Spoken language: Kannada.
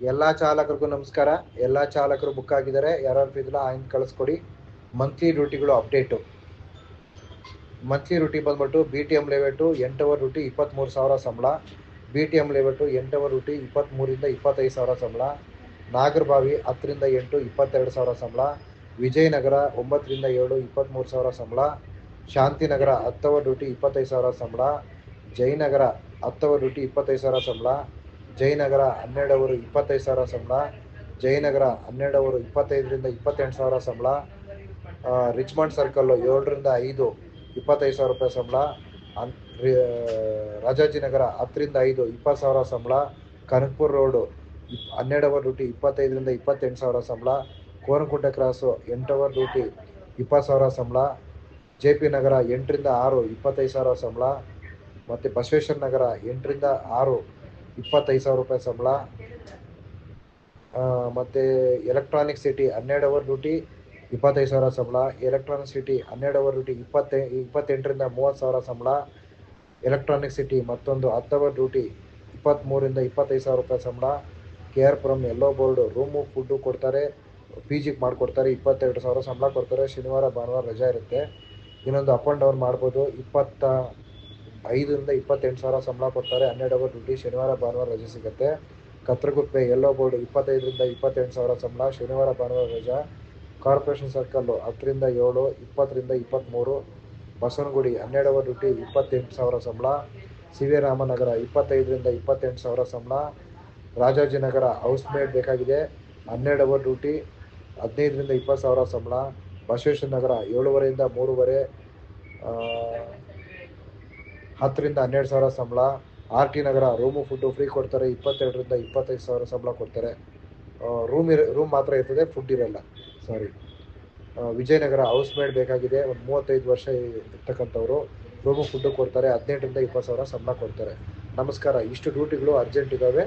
ಎಲ್ಲ ಚಾಲಕರಿಗೂ ನಮಸ್ಕಾರ. ಎಲ್ಲ ಚಾಲಕರು ಬುಕ್ ಆಗಿದ್ದಾರೆ. ಯಾರು ಇದಿಲ್ಲ ಆಯ್ನ್ ಕಳಿಸ್ಕೊಡಿ. ಮಂತ್ಲಿ ಡ್ಯೂಟಿಗಳು ಅಪ್ಡೇಟು. ಮಂತ್ಲಿ ಡ್ಯೂಟಿ ಬಂದ್ಬಿಟ್ಟು BTM ಲೆವೆಟು 8 ಅವರ್ ಡ್ಯೂಟಿ 23,000 ಸಂಬಳ. BTM ಲೆವೆಟು 8 ಅವರ್ ಡ್ಯೂಟಿ 23ರಿಂದ 25,000 ಸಂಬಳ. ನಾಗರಬಾವಿ 10ರಿಂದ 8 22,000 ಸಂಬಳ. ವಿಜಯನಗರ 9ರಿಂದ 7 23,000 ಸಂಬಳ. ಶಾಂತಿನಗರ 10 ಅವರ್ ಡ್ಯೂಟಿ 25,000 ಸಂಬಳ. ಜಯನಗರ 10 ಅವರ್ ಡ್ಯೂಟಿ 25,000 ಸಂಬಳ. ಜಯನಗರ 12 ಅವರು 25,000 ಸಂಬಳ. ಜಯನಗರ 12 ಅವರು 25ರಿಂದ 28,000 ಸಂಬಳ. ರಿಚ್ಮಂಡ್ ಸರ್ಕಲ್ 7ರಿಂದ 5 25,000 ರೂಪಾಯಿ ಸಂಬಳ. ರಾಜಾಜಿನಗರ 10ರಿಂದ 5 20,000 ಸಂಬಳ. ಕನಕಪುರ ರೋಡು 12 ಅವರ್ ಡ್ಯೂಟಿ 25ರಿಂದ 28,000 ಸಂಬಳ. ಕೋನಕುಂಟೆ ಕ್ರಾಸು 8 ಅವರ್ ಡ್ಯೂಟಿ 20,000 ಸಂಬಳ. JP ನಗರ 8ರಿಂದ 6 25,000 ಸಂಬಳ. ಮತ್ತು ಬಸವೇಶ್ವರ ನಗರ 8ರಿಂದ 6 25,000 ರೂಪಾಯಿ ಸಂಬಳ. ಮತ್ತು ಎಲೆಕ್ಟ್ರಾನಿಕ್ ಸಿಟಿ 12 ಅವರ್ ಡ್ಯೂಟಿ 25,000 ಸಂಬಳ. ಎಲೆಕ್ಟ್ರಾನಿಕ್ ಸಿಟಿ 12 ಅವರ್ ಡ್ಯೂಟಿ 28ರಿಂದ 30,000 ಸಂಬಳ. ಎಲೆಕ್ಟ್ರಾನಿಕ್ ಸಿಟಿ ಮತ್ತೊಂದು 10 ಅವರ್ ಡ್ಯೂಟಿ 23ರಿಂದ 25,000 ರೂಪಾಯಿ ಸಂಬಳ. KR Puram yellow board room food ಕೊಡ್ತಾರೆ. PGಗೆ ಮಾಡಿಕೊಡ್ತಾರೆ. 22,000 ಸಂಬಳ ಕೊಡ್ತಾರೆ. ಶನಿವಾರ ಭಾನುವಾರ ರಜಾ ಇರುತ್ತೆ. ಇನ್ನೊಂದು ಅಪ್ ಆ್ಯಂಡ್ ಡೌನ್ ಮಾಡ್ಬೋದು. 25ರಿಂದ 28,000 ಸಂಬಳ ಕೊಡ್ತಾರೆ. 12 ಅವರ್ ಡ್ಯೂಟಿ. ಶನಿವಾರ ಭಾನುವಾರ ರಜೆ ಸಿಗುತ್ತೆ. ಕತ್ರಗುಪ್ಪೆ ಯೆಲ್ಲೋ ಬೋರ್ಡು 25ರಿಂದ 28,000 ಸಂಬಳ. ಶನಿವಾರ ಭಾನುವಾರ ರಜಾ. ಕಾರ್ಪೊರೇಷನ್ ಸರ್ಕಲ್ಲು 10ರಿಂದ 7 20ರಿಂದ 23. ಬಸವನಗುಡಿ 12 ಅವರ್ ಡ್ಯೂಟಿ 28,000 ಸಂಬಳ. ಸಿವಿರಾಮನಗರ 25ರಿಂದ 28,000 ಸಂಬಳ. ರಾಜಾಜಿನಗರ ಹೌಸ್ ಮೇಡ್ ಬೇಕಾಗಿದೆ 12 ಅವರ್ ಡ್ಯೂಟಿ 15ರಿಂದ 20,000 ಸಂಬಳ. ಬಸವೇಶ್ವರ ನಗರ 7:30ಯಿಂದ 3:30 10ರಿಂದ 12,000 ಸಂಬಳ. RT ನಗರ ರೂಮು ಫುಡ್ಡು ಫ್ರೀ ಕೊಡ್ತಾರೆ. 22ರಿಂದ 25,000 ಸಂಬಳ ಕೊಡ್ತಾರೆ. ರೂಮ್ ಮಾತ್ರ ಇರ್ತದೆ, ಫುಡ್ ಇರಲ್ಲ. ಸಾರಿ. ವಿಜಯನಗರ ಹೌಸ್ ಮೇಡ್ ಬೇಕಾಗಿದೆ, ಒಂದು 35 ವರ್ಷ ಇರ್ತಕ್ಕಂಥವ್ರು. ರೂಮು ಫುಡ್ಡು ಕೊಡ್ತಾರೆ. 18ರಿಂದ 20,000 ಸಂಬಳ ಕೊಡ್ತಾರೆ. ನಮಸ್ಕಾರ. ಇಷ್ಟು ಡ್ಯೂಟಿಗಳು ಅರ್ಜೆಂಟ್ ಇದ್ದಾವೆ.